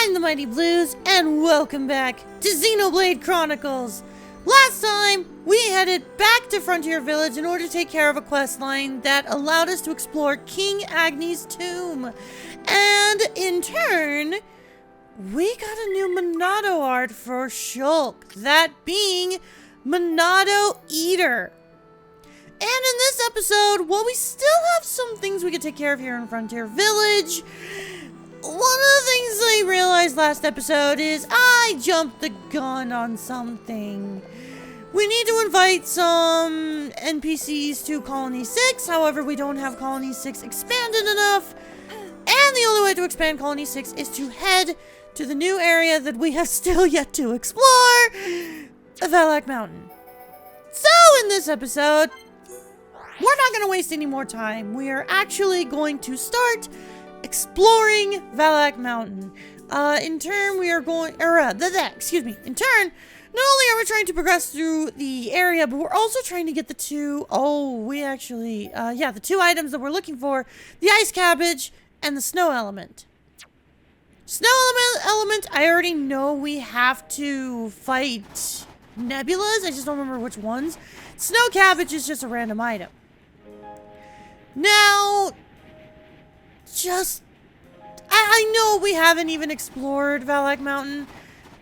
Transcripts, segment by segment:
I'm the Mighty Blues, and welcome back to Xenoblade Chronicles. Last time, we headed back to Frontier Village in order to take care of a quest line that allowed us to explore King Agni's tomb. And in turn, we got a new Monado art for Shulk, that being Monado Eater. And in this episode, while we still have some things we could take care of here in Frontier Village, one of the things I realized last episode is I jumped the gun on something. We need to invite some NPCs to Colony 6, however we don't have Colony 6 expanded enough. And the only way to expand Colony 6 is to head to the new area that we have still yet to explore, Valak Mountain. So in this episode, we're not going to waste any more time. We are actually going to start exploring Valak Mountain. In turn, we are going, in turn, not only are we trying to progress through the area, but we're also trying to get the two items that we're looking for, the ice cabbage and the snow element. Snow element, I already know we have to fight nebulas, I just don't remember which ones. Snow cabbage is just a random item. Now, I know we haven't even explored Valak Mountain,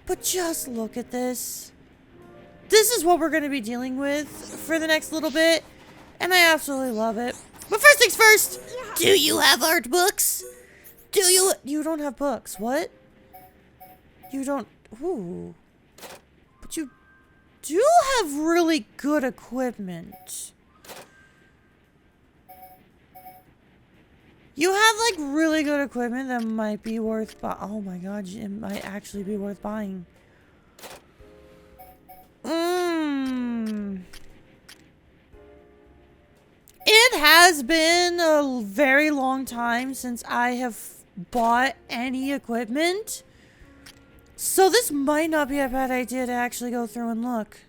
but just look at this. This is what we're going to be dealing with for the next little bit, and I absolutely love it. But first things first, do you have art books? You don't have books, what? You don't, ooh. But you do have really good equipment. You have, like, really good equipment that might be worth oh my god, it might actually be worth buying. It has been a very long time since I have bought any equipment. So this might not be a bad idea to actually go through and look.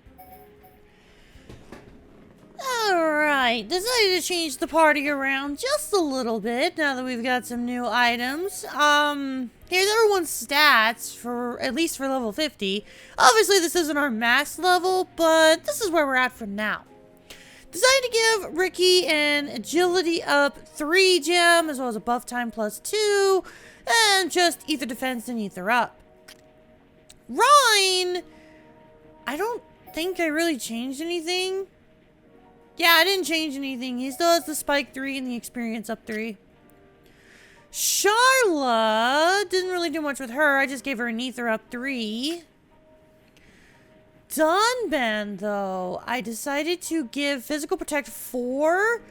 Alright, decided to change the party around just a little bit now that we've got some new items. Here's everyone's stats for, at least for level 50. Obviously this isn't our max level, but this is where we're at for now. Decided to give WIKI an agility up 3 gem, as well as a buff time plus 2, and just ether defense and ether up. Rhine, I don't think I really changed anything. Yeah, I didn't change anything. He still has the spike 3 and the experience up 3. Charla, didn't really do much with her. I just gave her an ether up 3. Dunban, though, I decided to give physical protect 4.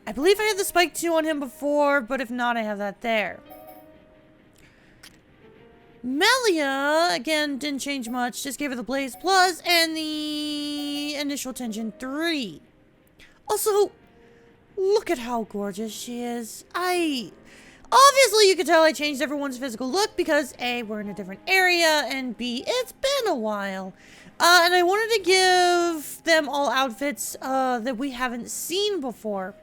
I believe I had the spike 2 on him before, but if not, I have that there. Melia, again, didn't change much. Just gave her the Blaze Plus and the initial tension 3. Also, look at how gorgeous she is. Obviously, you can tell I changed everyone's physical look because A, we're in a different area, and B, it's been a while. And I wanted to give them all outfits that we haven't seen before.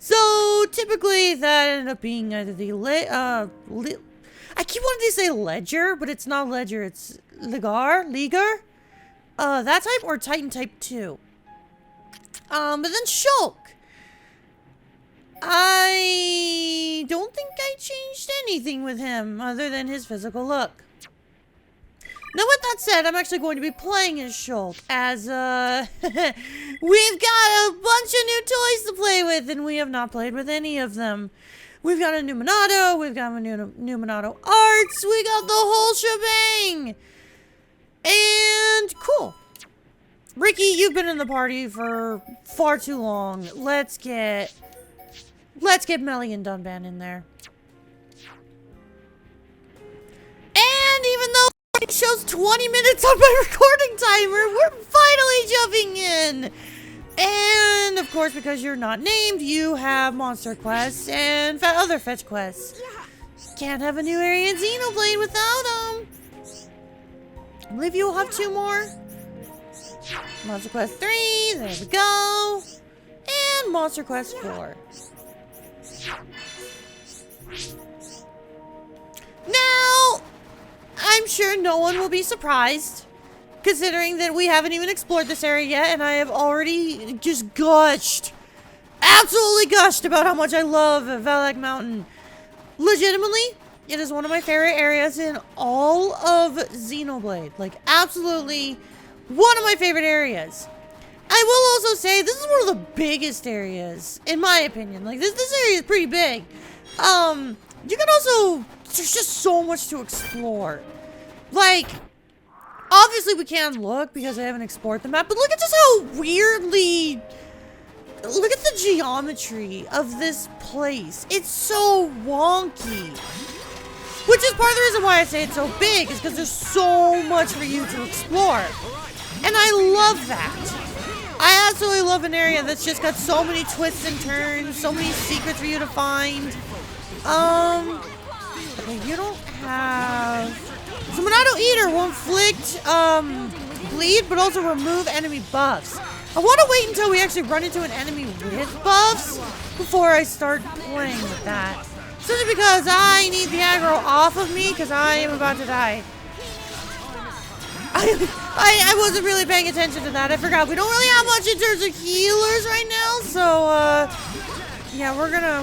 So, typically, that ended up being either the I keep wanting to say Ledger, but it's not Ledger, it's Ligar? That type, or Titan type 2. But then Shulk. I don't think I changed anything with him other than his physical look. Now with that said, I'm actually going to be playing as Shulk as, we've got a bunch of new toys to play with and we have not played with any of them. We've got a new Monado, we've got a new Monado arts, we got the whole shebang! And cool. WIKI, you've been in the party for far too long. Let's get Melia and Dunban in there. And even though it shows 20 minutes on my recording timer, we're finally jumping in. And of course, because you're not named, you have monster quests and other fetch quests. Can't have a new area in Xenoblade without them. I believe you will have 2 more. Monster Quest 3, there we go. And Monster Quest 4. Now, sure no one will be surprised, considering that we haven't even explored this area yet, and I have already just gushed, absolutely gushed about how much I love Valak Mountain. Legitimately, it is one of my favorite areas in all of Xenoblade. Like, absolutely one of my favorite areas. I will also say, this is one of the biggest areas, in my opinion. Like, this area is pretty big. You can also, there's just so much to explore. Like, obviously we can't look because I haven't explored the map, but look at just how weirdly, look at the geometry of this place. It's so wonky. Which is part of the reason why I say it's so big, is because there's so much for you to explore. And I love that. I absolutely love an area that's just got so many twists and turns, so many secrets for you to find. Okay, you don't have... So Monado Eater will inflict, bleed, but also remove enemy buffs. I want to wait until we actually run into an enemy with buffs before I start playing with that. Simply because I need the aggro off of me, because I am about to die. I wasn't really paying attention to that. I forgot we don't really have much in terms of healers right now, so yeah, we're gonna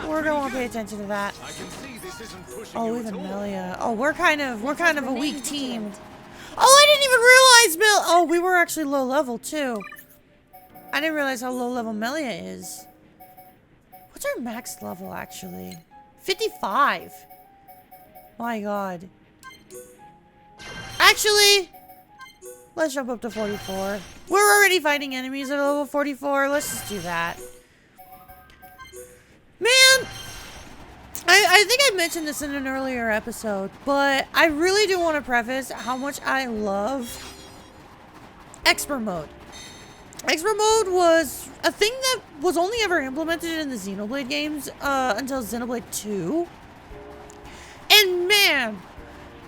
wanna pay attention to that. Oh, even Melia. Oh, we're kind of a weak team. Oh, I didn't even realize Oh, we were actually low level too. I didn't realize how low level Melia is. What's our max level actually? 55. My god. Actually, let's jump up to 44. We're already fighting enemies at level 44. Let's just do that. Man, I think I mentioned this in an earlier episode, but I really do want to preface how much I love expert mode. Expert mode was a thing that was only ever implemented in the Xenoblade games until Xenoblade 2. And man,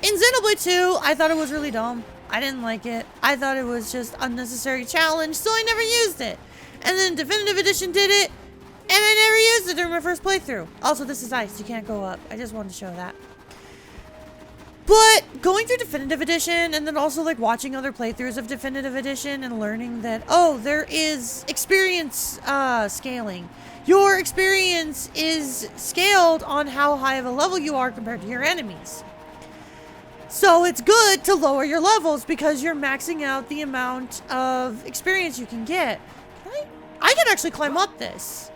in Xenoblade 2, I thought it was really dumb. I didn't like it. I thought it was just unnecessary challenge, so I never used it. And then Definitive Edition did it, and I never used it during my first playthrough. Also, this is ice. You can't go up. I just wanted to show that. But going through Definitive Edition, and then also like watching other playthroughs of Definitive Edition and learning that, oh, there is experience scaling. Your experience is scaled on how high of a level you are compared to your enemies. So it's good to lower your levels because you're maxing out the amount of experience you can get. I can actually climb up this.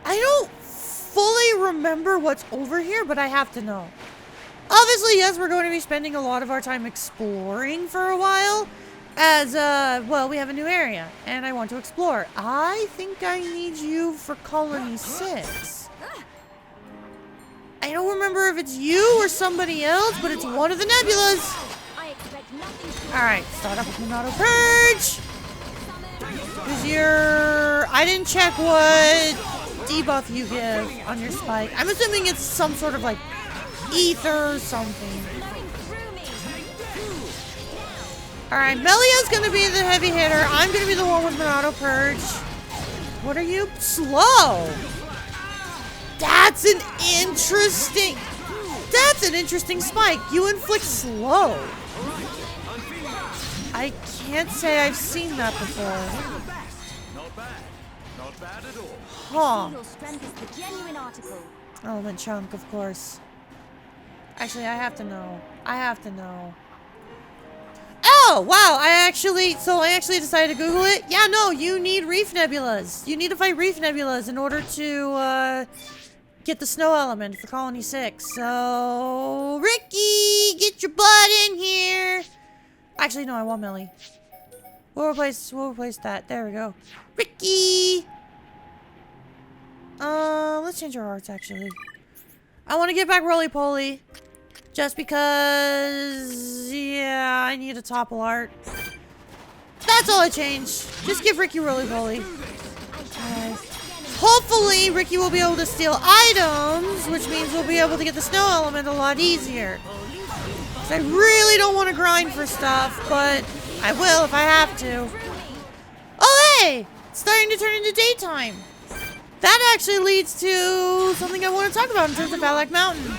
I don't fully remember what's over here, but I have to know. Obviously, yes, we're going to be spending a lot of our time exploring for a while. As, well, we have a new area, and I want to explore. I think I need you for Colony 6. I don't remember if it's you or somebody else, but it's one of the nebulas. Alright, start up with Monado Purge. Because I didn't check what debuff you give on your spike. I'm assuming it's some sort of like ether or something. Alright, Melia's gonna be the heavy hitter. I'm gonna be the one with Monado Purge. What are you? Slow! That's an interesting spike. You inflict slow. I can't say I've seen that before. Not bad at all. Huh. Your strength is the genuine article. Element chunk, of course. Actually, I have to know. Oh, wow. I actually decided to Google it. Yeah, no, you need reef nebulas. You need to fight reef nebulas in order to, get the snow element for Colony 6. So, Ricky, get your butt in here. Actually, no, I want Melie. We'll replace that. There we go. Ricky! Let's change our arts, actually. I want to get back Roly Poly. Just because, yeah, I need a topple art. That's all I changed. Just give Ricky Roly Poly. Hopefully, Ricky will be able to steal items, which means we'll be able to get the snow element a lot easier. I really don't want to grind for stuff, but I will if I have to. Oh, hey! It's starting to turn into daytime. That actually leads to something I want to talk about in terms of Valak Mountain.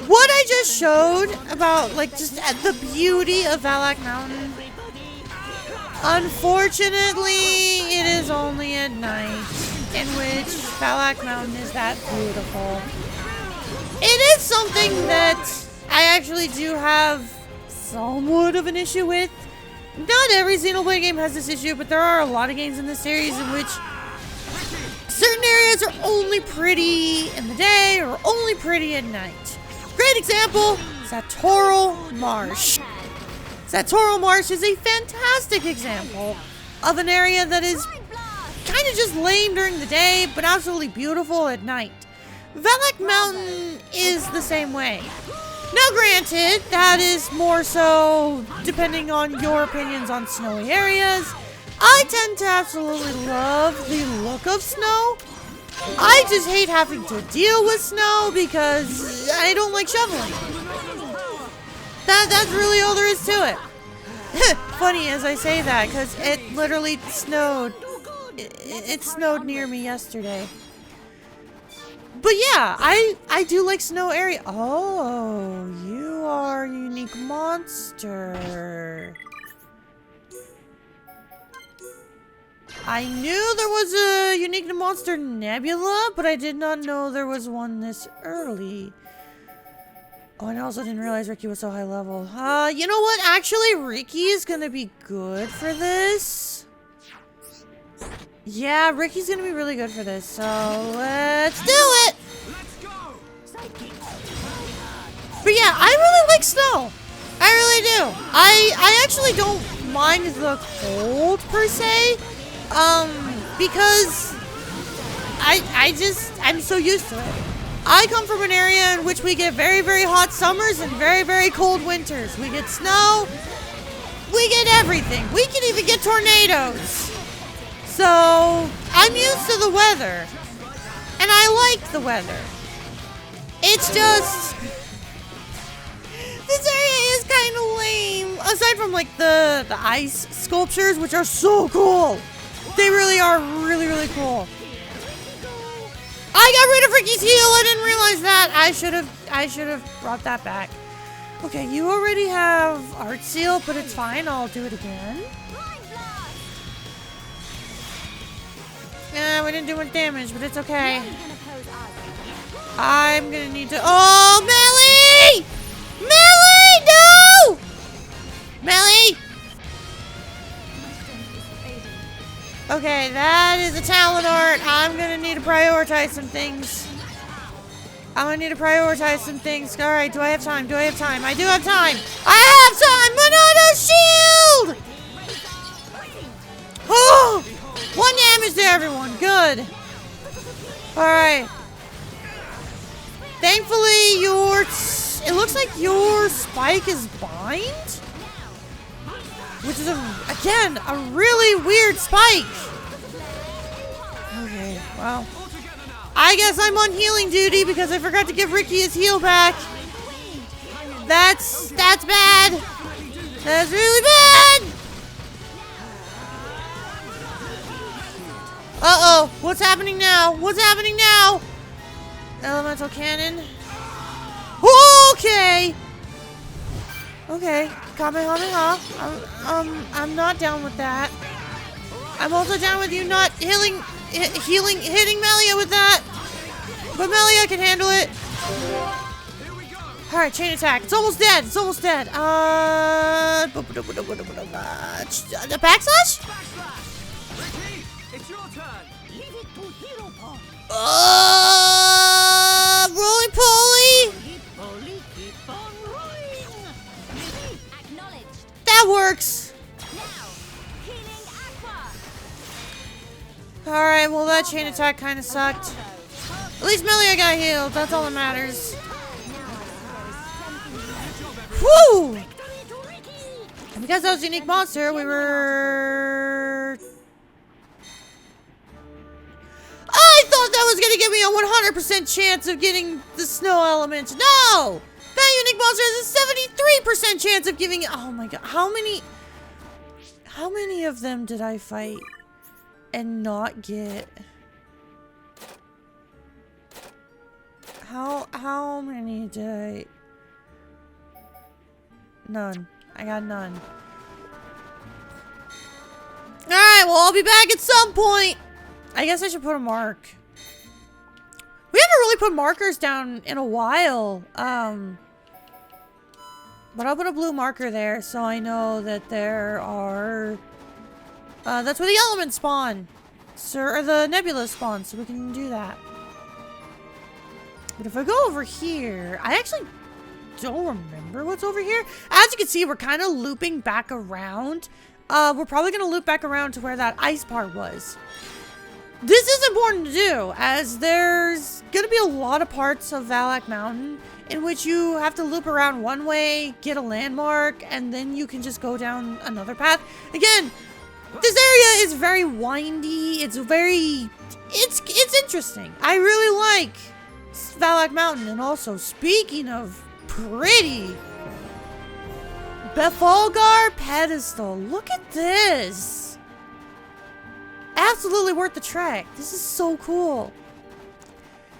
what I just showed about, like, just the beauty of Valak Mountain, unfortunately, it is only at night, in which Valak Mountain is that beautiful. It is something that I actually do have somewhat of an issue with. Not every Xenoblade game has this issue, but there are a lot of games in this series in which certain areas are only pretty in the day or only pretty at night. Great example, Satoral Marsh. Satoral Marsh is a fantastic example of an area that is kind of just lame during the day, but absolutely beautiful at night. Valak Mountain is the same way. Now granted, that is more so depending on your opinions on snowy areas. I tend to absolutely love the look of snow. I just hate having to deal with snow because I don't like shoveling. That's really all there is to it. Funny as I say that because it literally snowed. It snowed near me yesterday. But yeah, I do like snow area. Oh, you are a unique monster. I knew there was a unique monster Nebula, but I did not know there was one this early. Oh, and I also didn't realize Ricky was so high level. You know what? Actually, Ricky is gonna be good for this. Yeah, Ricky's gonna be really good for this, so let's do it! But yeah, I really like snow. I really do. I actually don't mind the cold per se. Because I'm so used to it. I come from an area in which we get very, very hot summers and very, very cold winters. We get snow. We get everything. We can even get tornadoes. So, I'm used to the weather. And I like the weather. It's just... this area is kind of lame. Aside from, like, the ice sculptures, which are so cool. They really are really, really cool. I got rid of Ricky's heel. I didn't realize that. I should have brought that back. Okay, you already have Art Seal, but it's fine. I'll do it again. Yeah, we didn't do much damage, but it's okay. I'm gonna need to... oh, Melia! Melia, no! Melia! Okay, that is a talent art. I'm gonna need to prioritize some things. Alright, do I have time? I do have time. I have time! Banana shield! Oh! 1 damage to everyone. Good. Alright. Thankfully, it looks like your spike is bind? Which is, again, a really weird spike. Okay, well. I guess I'm on healing duty because I forgot to give Ricky his heal back. That's bad. That's really bad. Uh-oh. What's happening now? Elemental cannon. Okay. Okay. Kamehameha. I'm not down with that. I'm also down with you not hitting Melia with that. But Melia can handle it. Alright, chain attack. It's almost dead. The backslash? Roly poly. That works. Alright, well that chain attack kind of sucked. At least Melia got healed. That's all that matters. Woo! And because that was a unique monster, we were... I thought that was going to give me a 100% chance of getting the snow element. No! That unique monster has a 73% chance of giving it... oh my god. How many of them did I fight and not get? How How many did None. I got none. Alright, well, I'll be back at some point. I guess I should put a mark. We haven't really put markers down in a while. But I'll put a blue marker there so I know that there are... that's where the elements spawn. Or the nebula spawn, so we can do that. But if I go over here, I actually don't remember what's over here. As you can see, we're kind of looping back around. We're probably going to loop back around to where that ice part was. This is important to do, as there's going to be a lot of parts of Valak Mountain in which you have to loop around one way, get a landmark, and then you can just go down another path. Again, this area is very windy. It's interesting. I really like Valak Mountain. And also, speaking of pretty, Befalgar pedestal. Look at this. Absolutely worth the trek. This is so cool.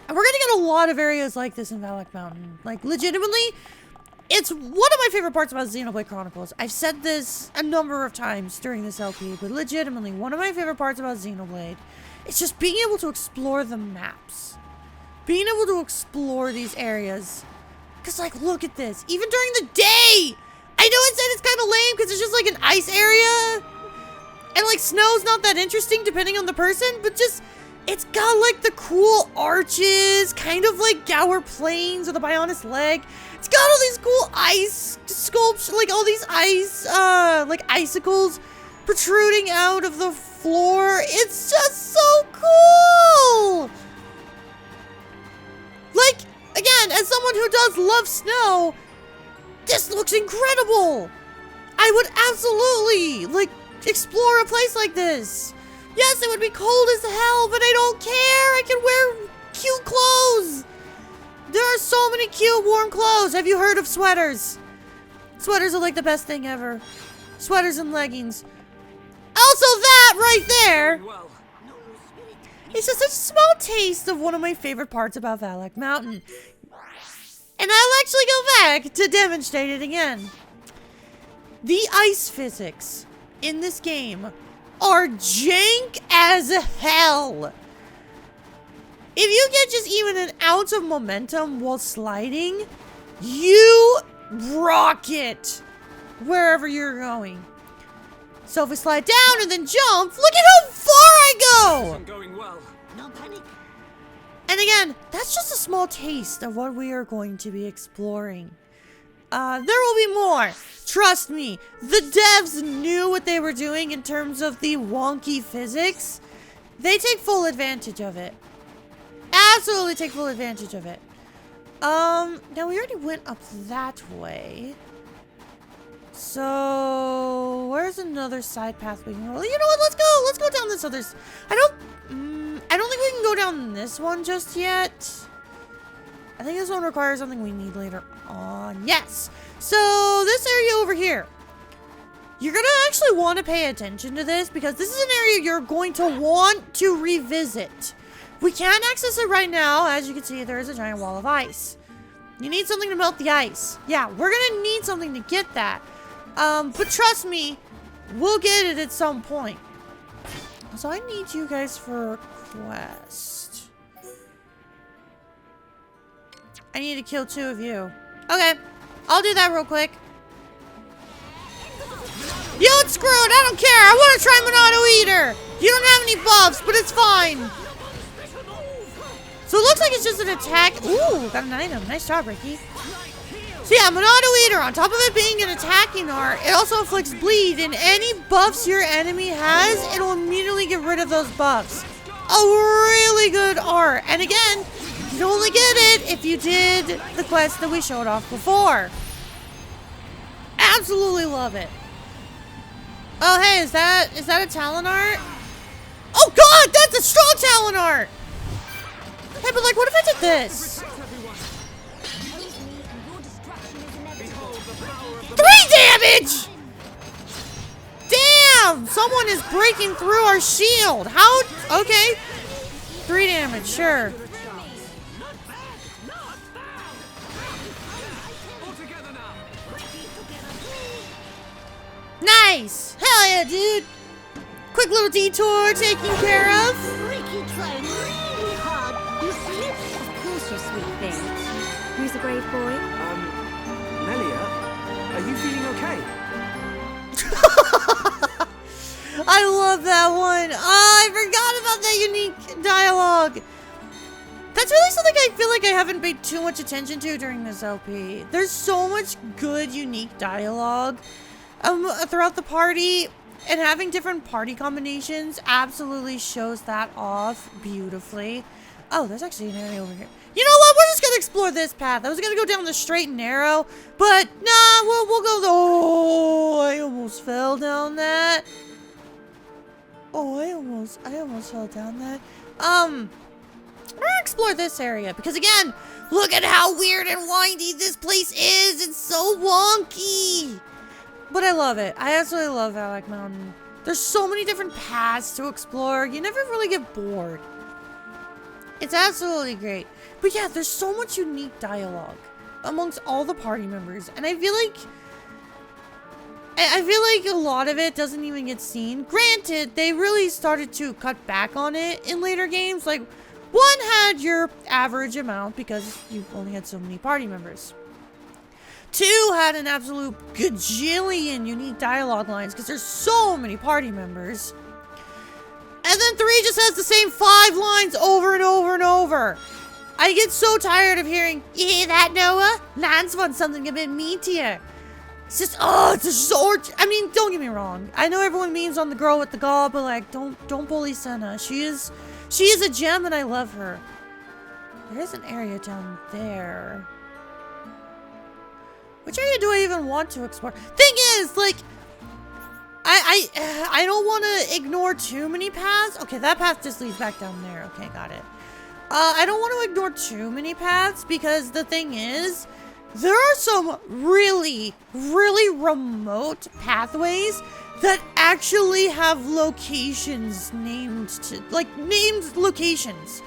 And we're gonna get a lot of areas like this in Valak Mountain. Like, legitimately, it's one of my favorite parts about Xenoblade Chronicles. I've said this a number of times during this LP, but legitimately, one of my favorite parts about Xenoblade is just being able to explore the maps. Being able to explore these areas. Because, like, look at this. Even during the day! I know it said it's kind of lame because it's just like an ice area. And, like, snow's not that interesting depending on the person, but just... it's got, like, the cool arches, kind of like Gower Plains or the Bionis Leg. It's got all these cool ice sculptures, like all these ice, like icicles protruding out of the floor. It's just so cool! Like, again, as someone who does love snow, this looks incredible! I would absolutely, like, explore a place like this. Yes, it would be cold as hell, but I don't care. I can wear cute clothes. There are so many cute warm clothes. Have you heard of sweaters? Sweaters are like the best thing ever. Sweaters and leggings. Also that right there. It's just a small taste of one of my favorite parts about Valak Mountain. And I'll actually go back to demonstrate it again. The ice physics in this game are jank as hell. If you get just even an ounce of momentum while sliding, you rocket wherever you're going. So if we slide down and then jump, look at how far I go! I'm going well. No panic. And again, that's just a small taste of what we are going to be exploring. There will be more. Trust me, the devs knew what they were doing in terms of the wonky physics. They take full advantage of it. Absolutely take full advantage of it. Now we already went up that way. So, where's another side path we can go? You know what, let's go. Let's go down this other... I don't think we can go down this one just yet. I think this one requires something we need later on. Yes. So this area over here, you're going to actually want to pay attention to this because this is an area you're going to want to revisit. We can't access it right now. As you can see, there is a giant wall of ice. You need something to melt the ice. Yeah, we're going to need something to get that. But trust me, we'll get it at some point. So I need you guys for a quest. I need to kill 2 of you. Okay, I'll do that real quick. Yo, it's screwed. I don't care. I want to try Monado Eater. You don't have any buffs, but it's fine. So it looks like it's just an attack. Ooh, got an item. Nice job, Ricky. So yeah, Monado Eater, on top of it being an attacking art, it also inflicts bleed, and any buffs your enemy has, it'll immediately get rid of those buffs. A really good art. And again, you only get it if you did the quest that we showed off before. Absolutely love it. Oh, hey, is that a talent art? Oh god, that's a strong talent art! Hey, but like, what if I did this? 3 damage! Damn! Someone is breaking through our shield. How? Okay. 3 damage, sure. Nice! Hell yeah, dude! Quick little detour taken care of. Ricky trying really hard. You slip. Of course, you sweet thing. Who's the brave boy? Melia, are you feeling okay? I love that one. Oh, I forgot about that unique dialogue. That's really something I feel like I haven't paid too much attention to during this LP. There's so much good, unique dialogue throughout the party, and having different party combinations absolutely shows that off beautifully. Oh, there's actually an area over here. You know what? We're just gonna explore this path. I was gonna go down the straight and narrow, but nah, we'll go. Oh, I almost fell down that. Oh, I almost fell down that. We're gonna explore this area because, again, look at how weird and windy this place is. It's so wonky. But I love it. I absolutely love Valak Mountain. There's so many different paths to explore. You never really get bored. It's absolutely great. But yeah, there's so much unique dialogue amongst all the party members. And I feel like a lot of it doesn't even get seen. Granted, they really started to cut back on it in later games. Like, one had your average amount because you only had so many party members. 2 had an absolute gajillion unique dialogue lines because there's so many party members. And then 3 just has the same 5 lines over and over and over. I get so tired of hearing, "You hear that, Noah? Lance wants something a bit meatier." It's just, oh, it's a short. I mean, don't get me wrong. I know everyone means on the girl with the gall, but like, don't bully Senna. She is a gem, and I love her. There's an area down there. Which area do I even want to explore? Thing is, like, I don't want to ignore too many paths. Okay, that path just leads back down there. Okay, got it. I don't want to ignore too many paths because the thing is, there are some really, really remote pathways that actually have locations named locations.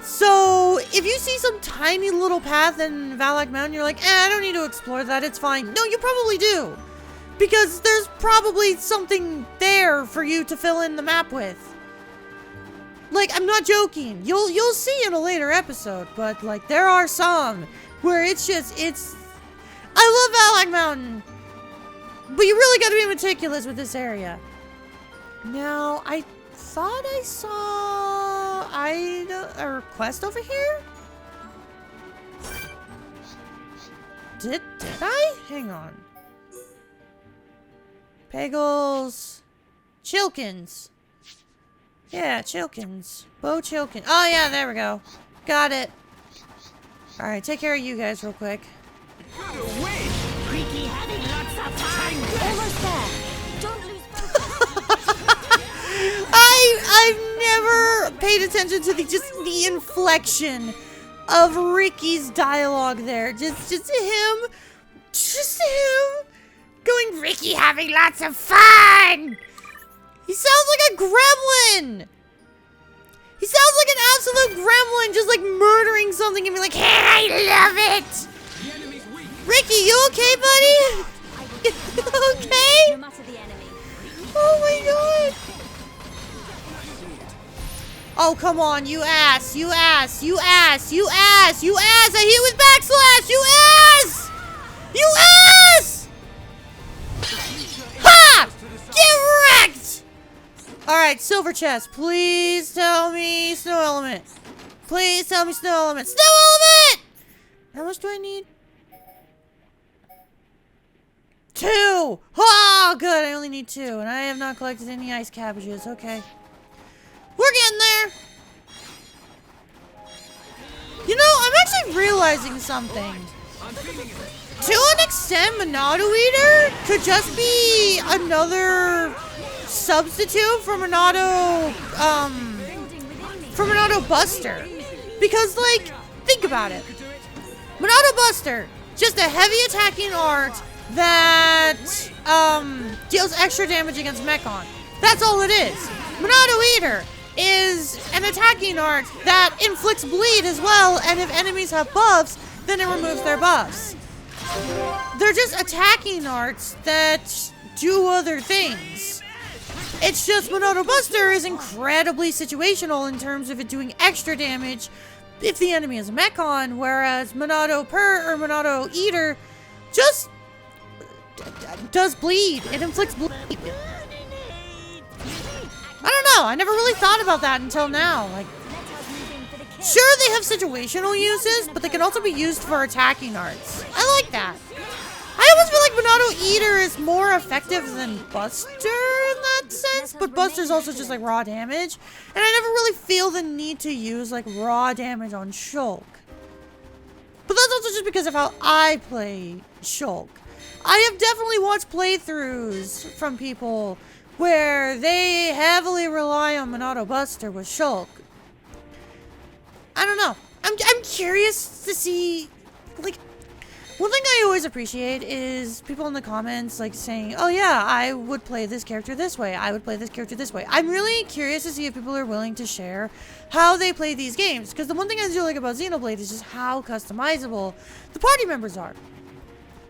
So if you see some tiny little path in Valak Mountain, you're like, I don't need to explore that, it's fine. No, you probably do. Because there's probably something there for you to fill in the map with. Like, I'm not joking. You'll see in a later episode, but like there are some where I love Valak Mountain. But you really gotta be meticulous with this area. Now, I thought I saw a request over here? Did I? Hang on. Pegels. Chilkins. Yeah, Chilkins. Bo Chilkin. Oh yeah, there we go. Got it. Alright, take care of you guys real quick. Ricky having lots of fun. Almost there. Don't lose focus. I've never paid attention to the inflection of Ricky's dialogue there. Just him going, Ricky having lots of fun. He sounds like a gremlin. He sounds like an absolute gremlin, just like murdering something and be like, hey, I love it. Ricky, you okay, buddy? Okay? No matter the enemy. Oh my god. Oh, come on, you ass, you ass, you ass, you ass, you ass. I hit with backslash, you ass! You ass! Ha! Get wrecked! Alright, silver chest. Please tell me snow element. Please tell me snow element. Snow element! How much do I need? 2! Oh, good. I only need 2. And I have not collected any ice cabbages. Okay. We're getting there. You know, I'm actually realizing something. To an extent, Monado Eater could just be another substitute for Monado Buster. Because, like, think about it. Monado Buster, just a heavy attacking art that deals extra damage against Mechon. That's all it is. Monado Eater is an attacking art that inflicts bleed as well, and if enemies have buffs, then it removes their buffs. They're just attacking arts that do other things. It's just Monado Buster is incredibly situational in terms of it doing extra damage if the enemy is a Mechon, whereas Monado Per or Monado Eater just does bleed. It inflicts bleed. I don't know. I never really thought about that until now. Like, sure, they have situational uses, but they can also be used for attacking arts. I like that. I almost feel like Monado Eater is more effective than Buster in that sense, but Buster's also just like raw damage, and I never really feel the need to use like raw damage on Shulk. But that's also just because of how I play Shulk. I have definitely watched playthroughs from people where they heavily rely on Monado Buster with Shulk. I don't know. I'm curious to see, like, one thing I always appreciate is people in the comments like saying, oh yeah, I would play this character this way. I would play this character this way. I'm really curious to see if people are willing to share how they play these games. Because the one thing I do like about Xenoblade is just how customizable the party members are.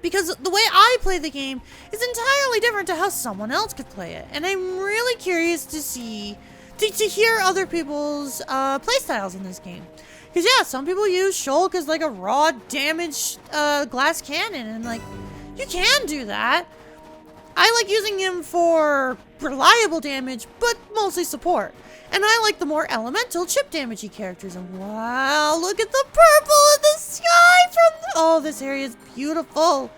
Because the way I play the game is entirely different to how someone else could play it. And I'm really curious to see, to hear other people's playstyles in this game. Because yeah, some people use Shulk as like a raw damage glass cannon, and like, you can do that. I like using him for reliable damage, but mostly support. And I like the more elemental chip damagey characters. And wow, look at the purple in the sky from oh, this area is beautiful.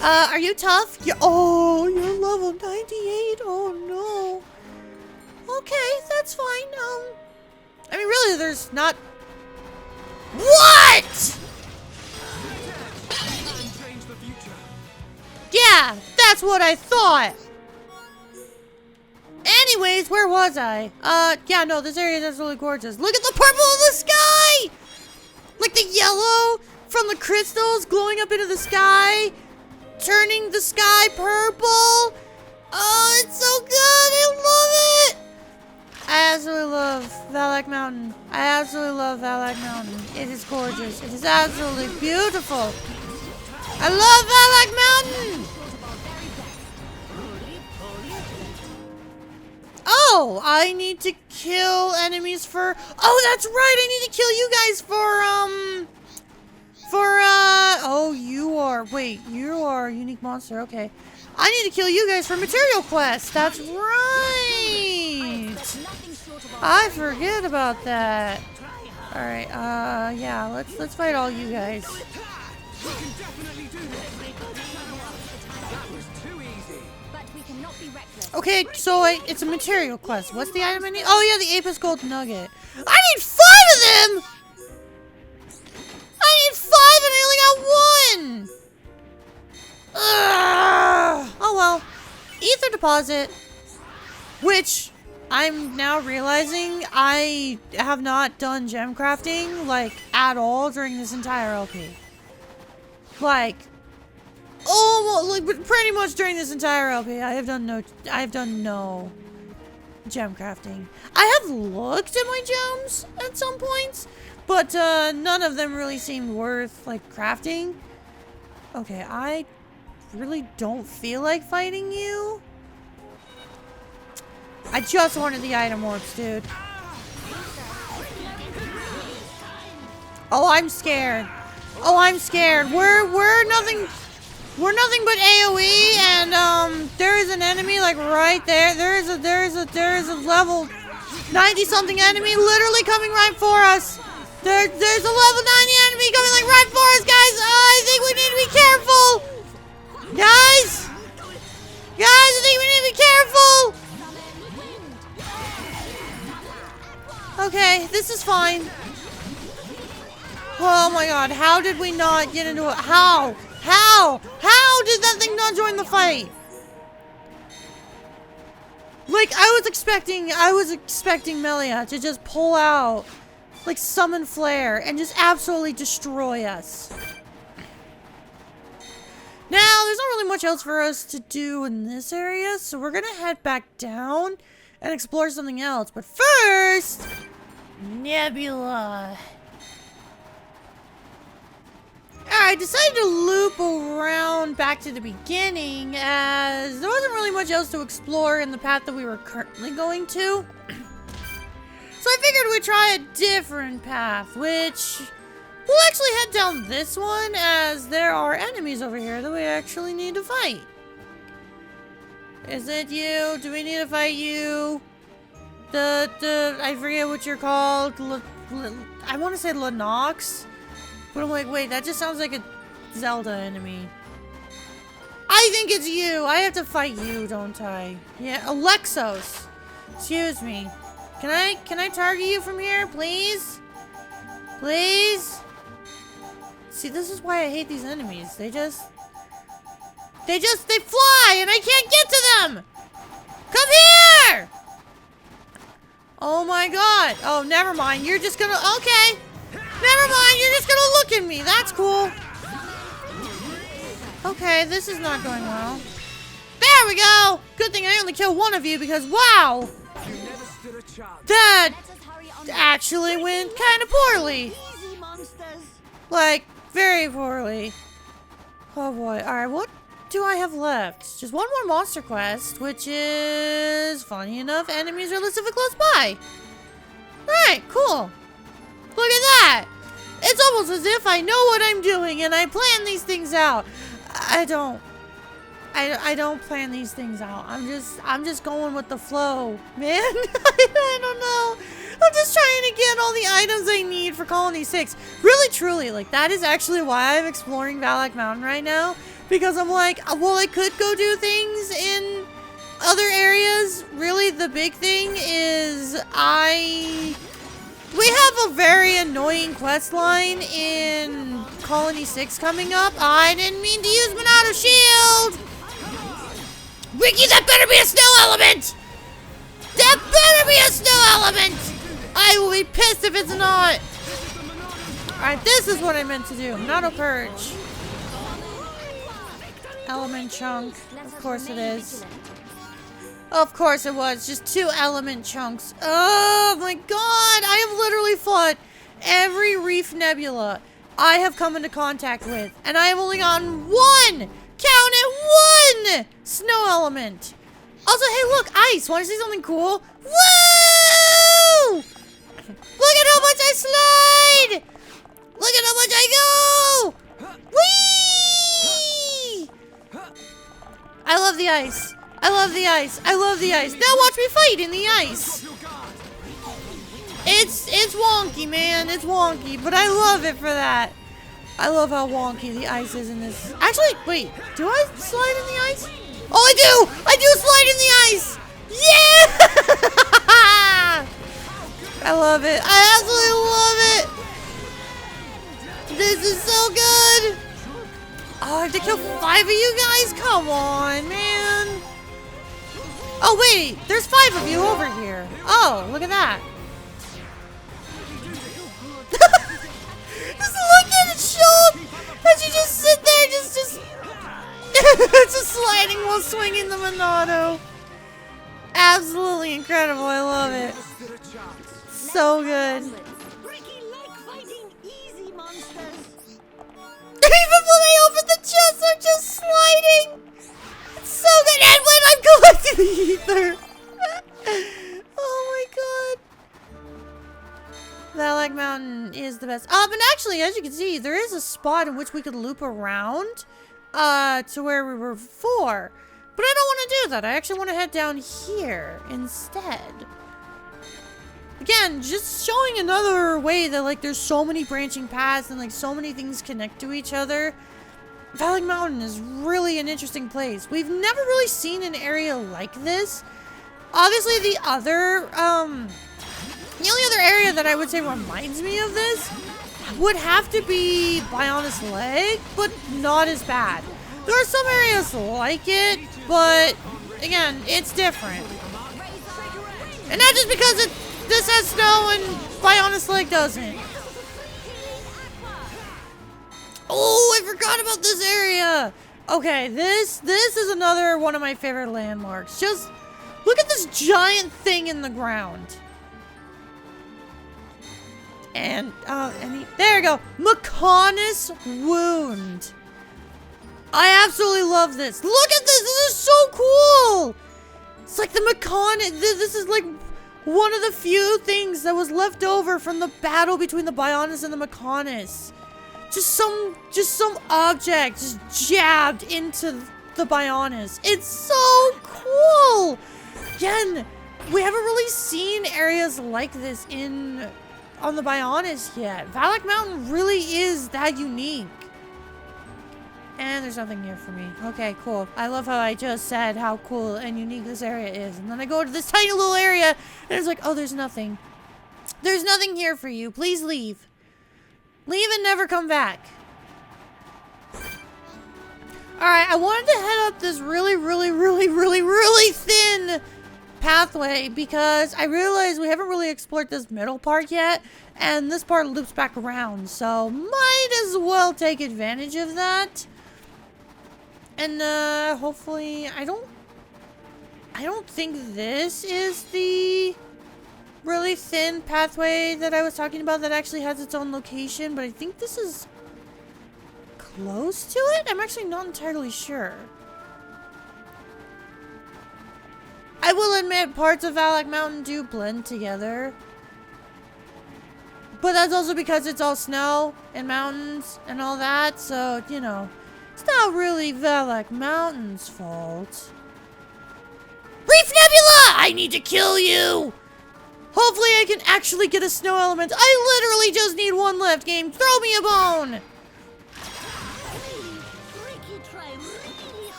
Are you tough? Oh, you're level 98. Oh no. Okay, that's fine. I mean, really, there's not... What?! Yeah, that's what I thought! Anyways, where was I? Yeah, no, this area is absolutely gorgeous. Look at the purple in the sky! Like the yellow from the crystals glowing up into the sky, turning the sky purple. Oh, it's so good! I love it! I absolutely love Valak Mountain. I absolutely love Valak Mountain. It is gorgeous. It is absolutely beautiful. I love Valak Mountain! Oh, I need to kill enemies for... Oh, that's right! I need to kill you guys oh, you are... Wait, you are a unique monster. Okay. I need to kill you guys for material quests. That's right! I forget about that. Alright, yeah, let's fight all you guys. Okay, so it's a material quest. What's the item I need? Oh yeah, the Apis Gold Nugget. I need 5 of them! I need 5 and I only got 1! Ugh. Oh well. Ether Deposit. Which, I'm now realizing I have not done gem crafting, like, at all during this entire LP. Like... Oh, like pretty much during this entire LP, I have done no gem crafting. I have looked at my gems at some points, but none of them really seemed worth like crafting. Okay, I really don't feel like fighting you. I just wanted the item orbs, dude. Oh, I'm scared. Oh, I'm scared. We're nothing. We're nothing but AoE, and there is an enemy like right there. There is a level 90-something enemy literally coming right for us. There's a level 90 enemy coming like right for us, guys. I think we need to be careful, guys. I think we need to be careful. Okay, this is fine. Oh my god, how did we not get into it? How? How did that thing not join the fight? Like, I was expecting Melia to just pull out, like, summon Flare and just absolutely destroy us. Now, there's not really much else for us to do in this area, so we're gonna head back down and explore something else. But first, Nebula. I decided to loop around back to the beginning as there wasn't really much else to explore in the path that we were currently going to. So I figured we'd try a different path, which we'll actually head down this one as there are enemies over here that we actually need to fight. Is it you? Do we need to fight you? I forget what you're called. I want to say Lennox. But I'm like, wait, that just sounds like a Zelda enemy. I think it's you. I have to fight you, don't I? Yeah, Alexos. Excuse me. Can I target you from here, please? Please? See, this is why I hate these enemies. They fly and I can't get to them! Come here! Oh my god. Oh, never mind. You're just gonna, okay. Never mind, you're just gonna look at me. That's cool. Okay, this is not going well. There we go! Good thing I only killed one of you because, wow! That actually went kind of poorly. Like, very poorly. Oh boy. Alright, what do I have left? Just one more monster quest, which is, funny enough, enemies relatively close by. Alright, cool. Look at that! It's almost as if I know what I'm doing and I plan these things out. I don't plan these things out. I'm just going with the flow, man. I don't know. I'm just trying to get all the items I need for Colony 6. Really, truly, like, that is actually why I'm exploring Valak Mountain right now. Because I'm like, well, I could go do things in other areas. Really, the big thing is we have a very annoying quest line in Colony 6 coming up. I didn't mean to use Monado Shield! WIKI, that better be a snow element! That better be a snow element! I will be pissed if it's not! Alright, this is what I meant to do. Monado Purge. Element chunk. Of course it is. Of course it was. Just 2 element chunks. Oh my god! I have literally fought every Reef Nebula I have come into contact with. And I have only gotten one! Count it, 1! Snow element. Also, hey look, ice. Want to see something cool? Woo! Look at how much I slide! Look at how much I go! Whee! I love the ice. I love the ice. I love the ice. Now watch me fight in the ice. It's wonky, man. It's wonky, but I love it for that. I love how wonky the ice is in this. Actually, wait. Do I slide in the ice? Oh, I do! I do slide in the ice! Yeah! I love it. I absolutely love it. This is so good. Oh, I have to kill 5 of you guys? Come on, man. Oh, wait. There's 5 of you over here. Oh, look at that. Just look at it, Sean. As you just sit there, just just sliding while swinging the Monado. Absolutely incredible. I love it. So good. Even when I open the chest, I'm just sliding. It's so good. And when I'm collecting the ether. Oh my god. Valak Mountain is the best. And actually, as you can see, there is a spot in which we could loop around to where we were before. But I don't want to do that. I actually want to head down here instead. Again, just showing another way that, like, there's so many branching paths and, like, so many things connect to each other. Valak Mountain is really an interesting place. We've never really seen an area like this. Obviously, the only other area that I would say reminds me of this would have to be Bionis Leg, but not as bad. There are some areas like it, but, again, it's different. And not just because this has snow and Bionis Lake doesn't. Oh, I forgot about this area. Okay, this is another one of my favorite landmarks. Just look at this giant thing in the ground. And, there we go. Mechonis Wound. I absolutely love this. Look at this. This is so cool. It's like the Mechonis. This is like one of the few things that was left over from the battle between the Bionis and the Mechonis. Just some object just jabbed into the Bionis. It's so cool. Again, we haven't really seen areas like this on the Bionis yet. Valak Mountain really is that unique. And there's nothing here for me. Okay, cool. I love how I just said how cool and unique this area is. And then I go to this tiny little area and it's like, oh, there's nothing. There's nothing here for you. Please leave. Leave and never come back. Alright, I wanted to head up this really thin pathway because I realized we haven't really explored this middle part yet. And this part loops back around. So might as well take advantage of that. And hopefully I don't think this is the really thin pathway that I was talking about that actually has its own location, but I think this is close to it? I'm actually not entirely sure. I will admit parts of Valak Mountain do blend together. But that's also because it's all snow and mountains and all that, so, you know, it's not really Valak Mountain's fault. Reef Nebula! I need to kill you! Hopefully I can actually get a snow element. I literally just need one left, game. Throw me a bone!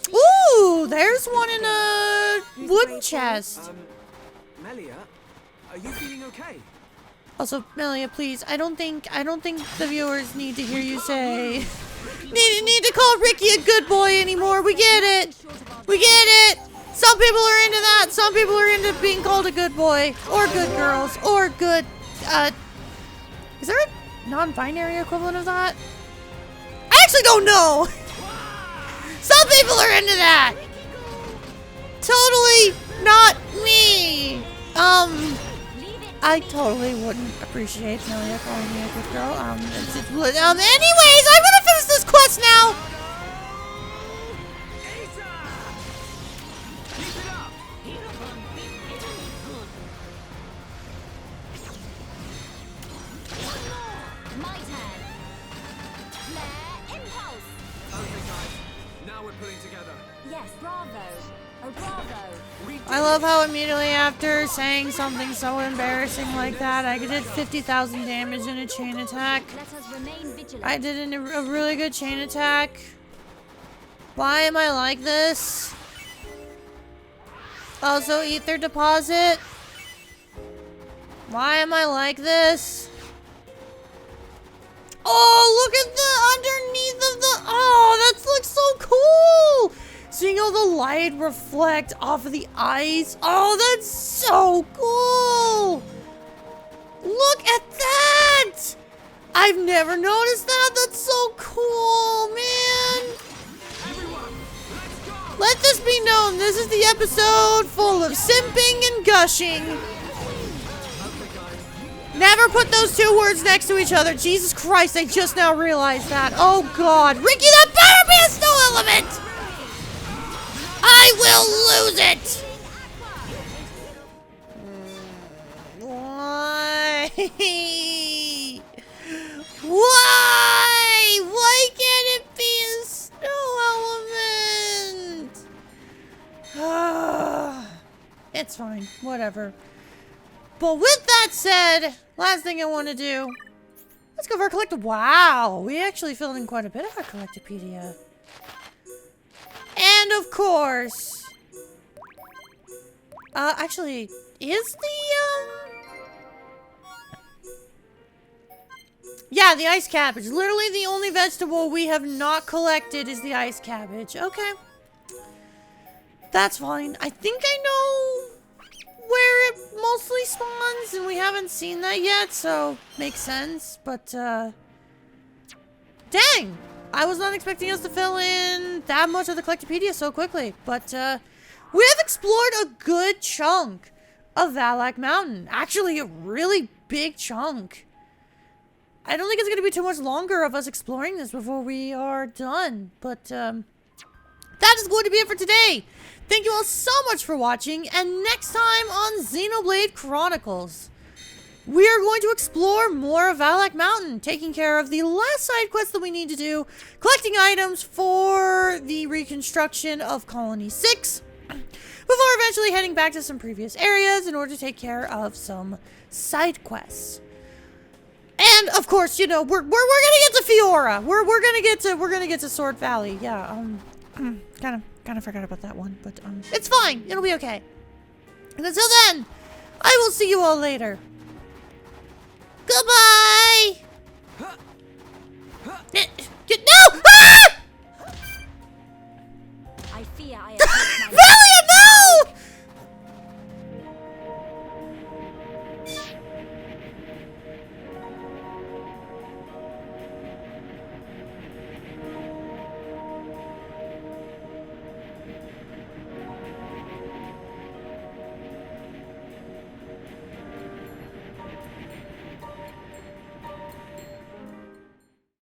Ooh, there's one in a wooden chest. Melia, are you feeling okay? Also, Melia, please, I don't think the viewers need to hear you say need to call Ricky a good boy anymore. We get it. We get it. Some people are into that. Some people are into being called a good boy or good girls or good is there a non-binary equivalent of that? I actually don't know. Some people are into that. Totally not me. I totally wouldn't appreciate Melia calling me a good girl. Anyways, I'm gonna finish this quest now. Yes, bravo. Oh, bravo. I love how immediately after saying something so embarrassing like that, I did 50,000 damage in a chain attack. Let us remain vigilant. I did a really good chain attack. Why am I like this? Also, ether deposit. Why am I like this? Oh, look at the underneath of the... Oh, that looks so cool! Seeing all the light reflect off of the ice. Oh, that's so cool! Look at that! I've never noticed that. That's so cool, man. Let this be known. This is the episode full of simping and gushing. Never put those two words next to each other. Jesus Christ, I just now realized that. Oh, God. Ricky, that better be a snow element! I will lose it! Why? Why? Why can't it be a snow element? It's fine. Whatever. But with that said, last thing I want to do, let's go for our collective. Wow, we actually filled in quite a bit of our Collectopedia. And of course, actually, is yeah, the ice cabbage. Literally the only vegetable we have not collected is the ice cabbage. Okay. That's fine. I think I know where it mostly spawns, and we haven't seen that yet, so makes sense. But, dang! I was not expecting us to fill in that much of the Collectopedia so quickly. But, we have explored a good chunk of Valak Mountain. Actually, a really big chunk. I don't think it's going to be too much longer of us exploring this before we are done. But that is going to be it for today. Thank you all so much for watching. And next time on Xenoblade Chronicles, we are going to explore more of Valak Mountain, taking care of the last side quest that we need to do, collecting items for the reconstruction of Colony 6, before eventually heading back to some previous areas in order to take care of some side quests. And of course, you know, we're gonna get to Fiora. We're gonna get to Sword Valley. Yeah, kind of forgot about that one, but it's fine. It'll be okay. And until then, I will see you all later. Goodbye.